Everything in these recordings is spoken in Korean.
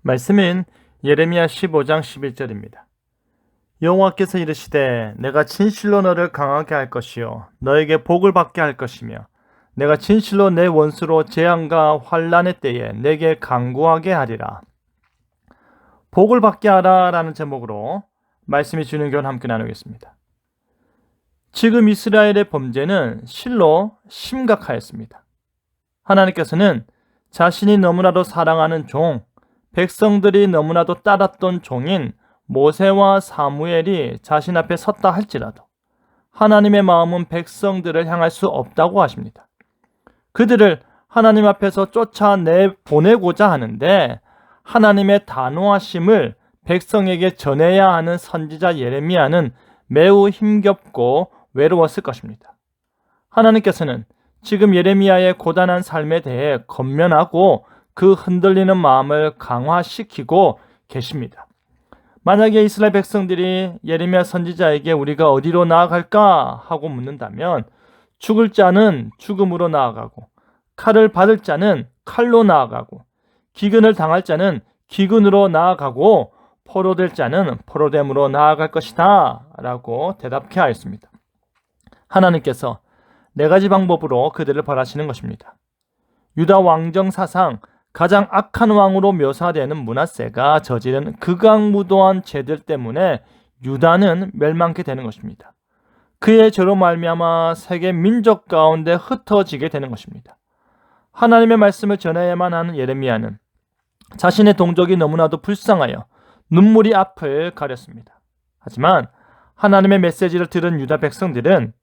말씀은 예레미야 15장 11절입니다. 여호와께서 이르시되 내가 진실로 너를 강하게 할 것이요 너에게 복을 받게 할 것이며 내가 진실로 내 원수로 재앙과 환난의 때에 내게 강구하게 하리라. 복을 받게 하라 라는 제목으로 말씀이 주는 교훈 함께 나누겠습니다. 지금 이스라엘의 범죄는 실로 심각하였습니다. 하나님께서는 자신이 너무나도 사랑하는 종, 백성들이 너무나도 따랐던 종인 모세와 사무엘이 자신 앞에 섰다 할지라도 하나님의 마음은 백성들을 향할 수 없다고 하십니다. 그들을 하나님 앞에서 쫓아내보내고자 하는데 하나님의 단호하심을 백성에게 전해야 하는 선지자 예레미야는 매우 힘겹고 외로웠을 것입니다. 하나님께서는 지금 예레미야의 고단한 삶에 대해 권면하고 그 흔들리는 마음을 강화시키고 계십니다. 만약에 이스라엘 백성들이 예레미야 선지자에게 우리가 어디로 나아갈까 하고 묻는다면 죽을 자는 죽음으로 나아가고 칼을 받을 자는 칼로 나아가고 기근을 당할 자는 기근으로 나아가고 포로될 자는 포로됨으로 나아갈 것이다 라고 대답해 하였습니다. 하나님께서 네 가지 방법으로 그들을 벌하시는 것입니다. 유다 왕정 사상 가장 악한 왕으로 묘사되는 므낫세가 저지른 극악무도한 죄들 때문에 유다는 멸망케 되는 것입니다. 그의 죄로 말미암아 세계 민족 가운데 흩어지게 되는 것입니다. 하나님의 말씀을 전해야만 하는 예레미야는 자신의 동족이 너무나도 불쌍하여 눈물이 앞을 가렸습니다. 하지만 하나님의 메시지를 들은 유다 백성들은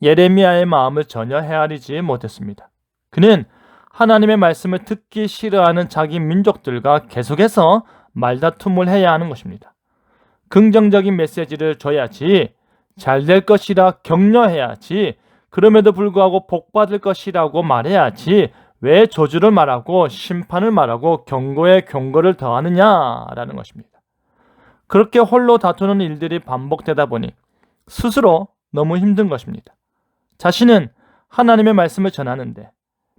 예레미야의 마음을 전혀 헤아리지 못했습니다. 그는 하나님의 말씀을 듣기 싫어하는 자기 민족들과 계속해서 말다툼을 해야 하는 것입니다. 긍정적인 메시지를 줘야지, 잘 될 것이라 격려해야지, 그럼에도 불구하고 복받을 것이라고 말해야지 왜 저주를 말하고 심판을 말하고 경고에 경고를 더하느냐라는 것입니다. 그렇게 홀로 다투는 일들이 반복되다 보니 스스로 너무 힘든 것입니다. 자신은 하나님의 말씀을 전하는데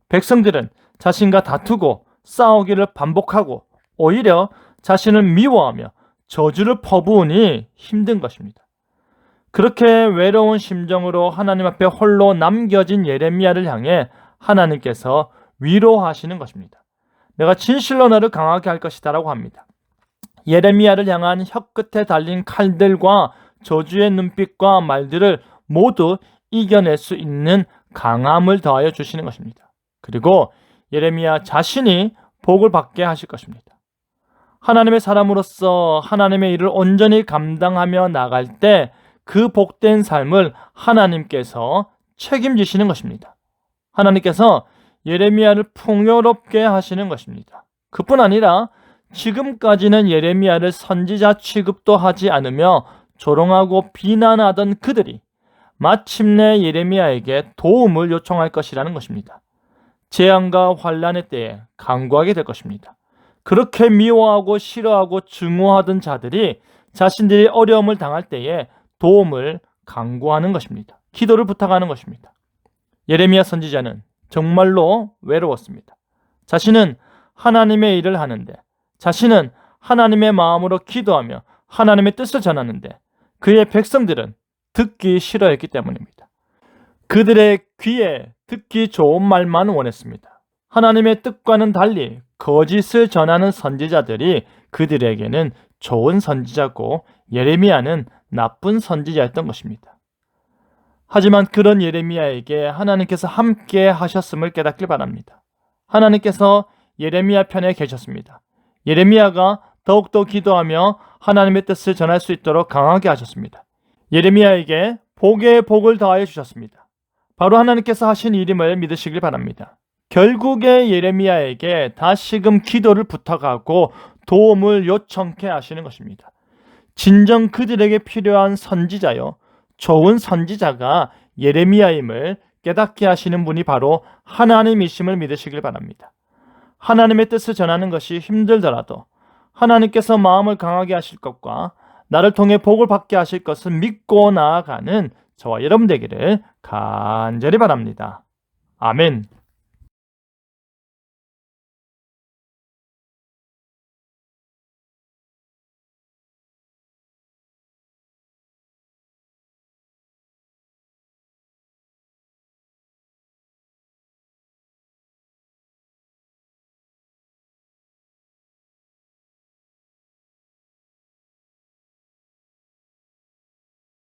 백성들은 자신과 다투고 싸우기를 반복하고 오히려 자신을 미워하며 저주를 퍼부으니 힘든 것입니다. 그렇게 외로운 심정으로 하나님 앞에 홀로 남겨진 예레미야를 향해 하나님께서 위로하시는 것입니다. 내가 진실로 너를 강하게 할 것이다 라고 합니다. 예레미야를 향한 혀끝에 달린 칼들과 저주의 눈빛과 말들을 모두 이겨낼 수 있는 강함을 더하여 주시는 것입니다. 그리고 예레미야 자신이 복을 받게 하실 것입니다. 하나님의 사람으로서 하나님의 일을 온전히 감당하며 나갈 때 그 복된 삶을 하나님께서 책임지시는 것입니다. 하나님께서 예레미야를 풍요롭게 하시는 것입니다. 그뿐 아니라 지금까지는 예레미야를 선지자 취급도 하지 않으며 조롱하고 비난하던 그들이 마침내 예레미야에게 도움을 요청할 것이라는 것입니다. 재앙과 환난의 때에 강구하게 될 것입니다. 그렇게 미워하고 싫어하고 증오하던 자들이 자신들이 어려움을 당할 때에 도움을 강구하는 것입니다. 기도를 부탁하는 것입니다. 예레미야 선지자는 정말로 외로웠습니다. 자신은 하나님의 일을 하는데, 자신은 하나님의 마음으로 기도하며 하나님의 뜻을 전하는데 그의 백성들은 듣기 싫어했기 때문입니다. 그들의 귀에 듣기 좋은 말만 원했습니다. 하나님의 뜻과는 달리 거짓을 전하는 선지자들이 그들에게는 좋은 선지자고 예레미야는 나쁜 선지자였던 것입니다. 하지만 그런 예레미야에게 하나님께서 함께 하셨음을 깨닫길 바랍니다. 하나님께서 예레미야 편에 계셨습니다. 예레미야가 더욱더 기도하며 하나님의 뜻을 전할 수 있도록 강하게 하셨습니다. 예레미야에게 복의 복을 더하여 주셨습니다. 바로 하나님께서 하신 일임을 믿으시길 바랍니다. 결국에 예레미야에게 다시금 기도를 부탁하고 도움을 요청케 하시는 것입니다. 진정 그들에게 필요한 선지자요, 좋은 선지자가 예레미야임을 깨닫게 하시는 분이 바로 하나님이심을 믿으시길 바랍니다. 하나님의 뜻을 전하는 것이 힘들더라도 하나님께서 마음을 강하게 하실 것과 나를 통해 복을 받게 하실 것을 믿고 나아가는 저와 여러분 되기를 간절히 바랍니다. 아멘.